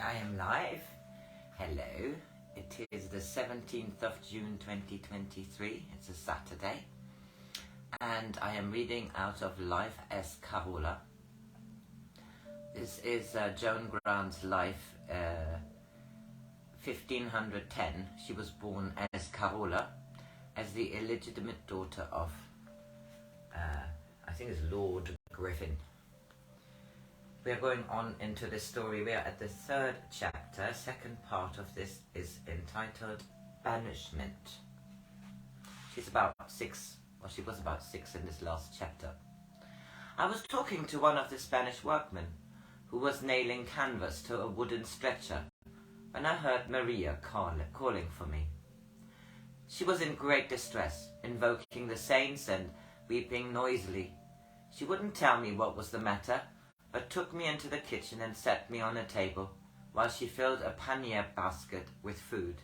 I am live. Hello. It is the 17th of June 2023. It's a Saturday. And I am reading out of Life as Carola. This is Joan Grant's life, 1510. She was born as Carola, as the illegitimate daughter of, I think it's Lord Griffin. We are going on into this story. We are at the third chapter. Second part of this is entitled Banishment. She's about 6, or she was about 6 in this last chapter. I was talking to one of the Spanish workmen who was nailing canvas to a wooden stretcher when I heard Maria calling for me. She was in great distress, invoking the saints and weeping noisily. She wouldn't tell me what was the matter, but took me into the kitchen and set me on a table, while she filled a pannier basket with food.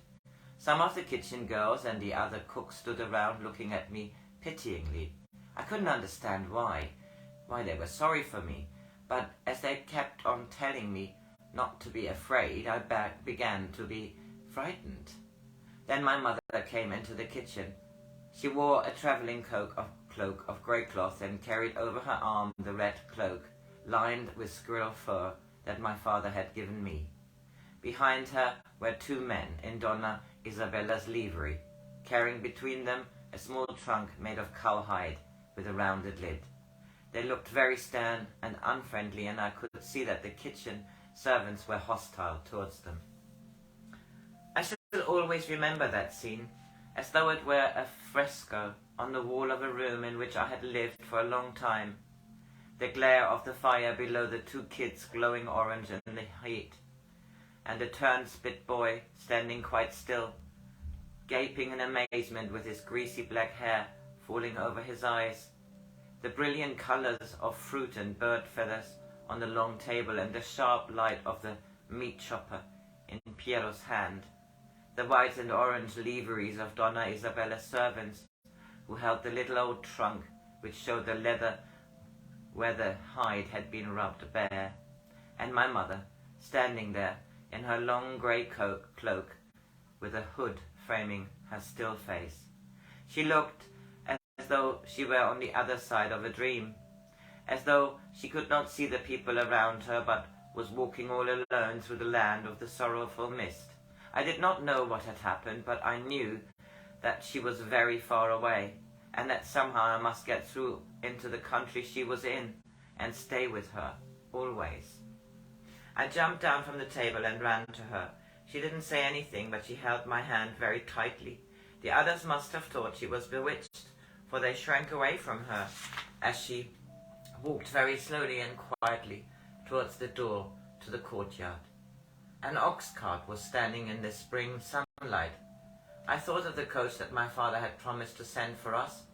Some of the kitchen girls and the other cooks stood around looking at me pityingly. I couldn't understand why they were sorry for me, but as they kept on telling me not to be afraid, I began to be frightened. Then my mother came into the kitchen. She wore a travelling cloak of grey cloth and carried over her arm the red cloak, lined with squirrel fur that my father had given me. Behind her were 2 men in Donna Isabella's livery, carrying between them a small trunk made of cowhide with a rounded lid. They looked very stern and unfriendly, and I could see that the kitchen servants were hostile towards them. I shall always remember that scene, as though it were a fresco on the wall of a room in which I had lived for a long time. The glare of the fire below the 2 kids glowing orange in the heat, and the turn-spit boy standing quite still, gaping in amazement with his greasy black hair falling over his eyes, the brilliant colours of fruit and bird feathers on the long table, and the sharp light of the meat chopper in Piero's hand, the white and orange liveries of Donna Isabella's servants, who held the little old trunk which showed the leather where the hide had been rubbed bare, and my mother standing there in her long grey cloak with a hood framing her still face. She looked as though she were on the other side of a dream, as though she could not see the people around her, but was walking all alone through the land of the sorrowful mist. I did not know what had happened, but I knew that she was very far away, and that somehow I must get through into the country she was in, and stay with her, always. I jumped down from the table and ran to her. She didn't say anything, but she held my hand very tightly. The others must have thought she was bewitched, for they shrank away from her as she walked very slowly and quietly towards the door to the courtyard. An ox cart was standing in the spring sunlight. I thought of the coach that my father had promised to send for us.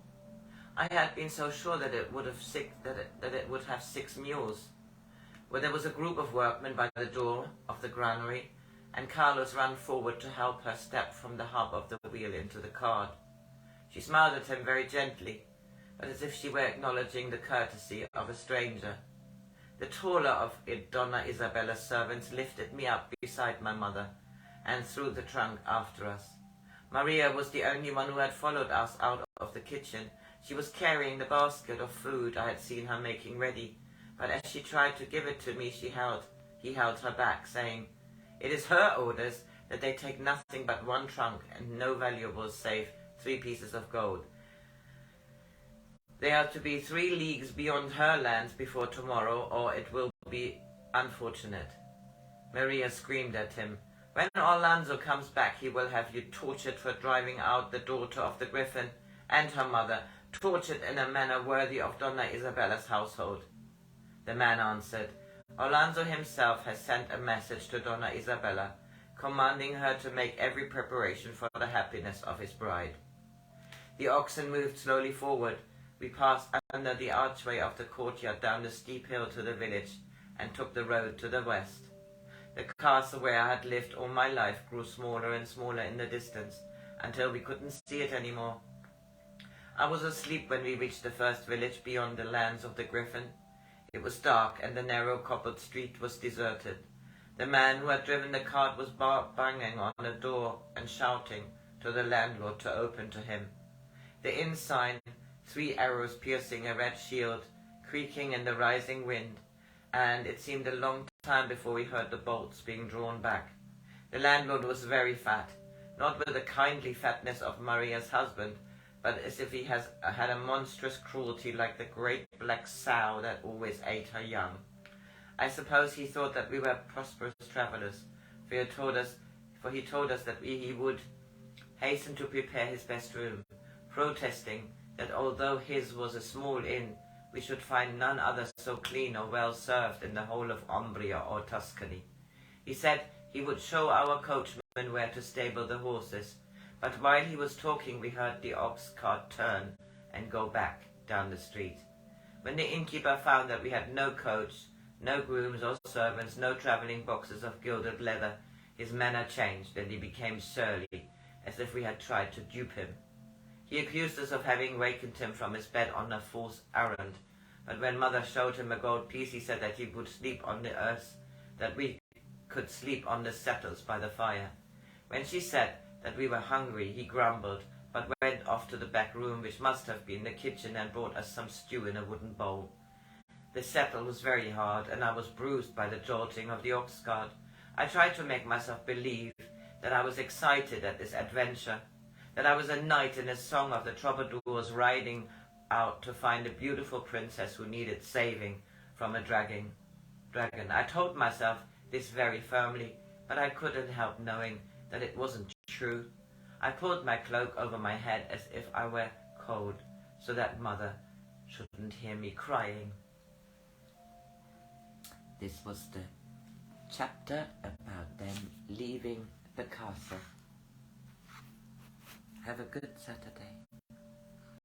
I had been so sure that it would have 6 mules. Well, there was a group of workmen by the door of the granary, and Carlos ran forward to help her step from the hub of the wheel into the cart. She smiled at him very gently, but as if she were acknowledging the courtesy of a stranger. The taller of Donna Isabella's servants lifted me up beside my mother and threw the trunk after us. Maria was the only one who had followed us out of the kitchen. She was carrying the basket of food I had seen her making ready, but as she tried to give it to me, he held her back, saying, "It is her orders that they take nothing but 1 trunk and no valuables save 3 pieces of gold. They are to be 3 leagues beyond her lands before tomorrow, or it will be unfortunate." Maria screamed at him, "When Orlando comes back, he will have you tortured for driving out the daughter of the Griffin and her mother, tortured in a manner worthy of Donna Isabella's household." The man answered, "Orlando himself has sent a message to Donna Isabella, commanding her to make every preparation for the happiness of his bride." The oxen moved slowly forward. We passed under the archway of the courtyard down the steep hill to the village, and took the road to the west. The castle where I had lived all my life grew smaller and smaller in the distance, until we couldn't see it anymore. I was asleep when we reached the first village beyond the lands of the Griffin. It was dark, and the narrow cobbled street was deserted. The man who had driven the cart was banging on the door and shouting to the landlord to open to him. The inn sign, 3 arrows piercing a red shield, creaking in the rising wind, and it seemed a long time before we heard the bolts being drawn back. The landlord was very fat, not with the kindly fatness of Maria's husband, but as if he had a monstrous cruelty like the great black sow that always ate her young. I suppose he thought that we were prosperous travellers, for he told us that he would hasten to prepare his best room, protesting that although his was a small inn, we should find none other so clean or well served in the whole of Umbria or Tuscany. He said he would show our coachman where to stable the horses, but while he was talking we heard the ox cart turn and go back down the street. When the innkeeper found that we had no coach, no grooms or servants, no travelling boxes of gilded leather, his manner changed and he became surly, as if we had tried to dupe him. He accused us of having wakened him from his bed on a false errand, but when mother showed him a gold piece, he said that he would sleep on the earth, that we could sleep on the settles by the fire. When she said that we were hungry, he grumbled, but went off to the back room, which must have been the kitchen, and brought us some stew in a wooden bowl. The settle was very hard, and I was bruised by the jolting of the ox cart. I tried to make myself believe that I was excited at this adventure, that I was a knight in a song of the troubadours riding out to find a beautiful princess who needed saving from a dragon. I told myself this very firmly, but I couldn't help knowing that it wasn't true. I pulled my cloak over my head as if I were cold, so that mother shouldn't hear me crying. This was the chapter about them leaving the castle. Have a good Saturday.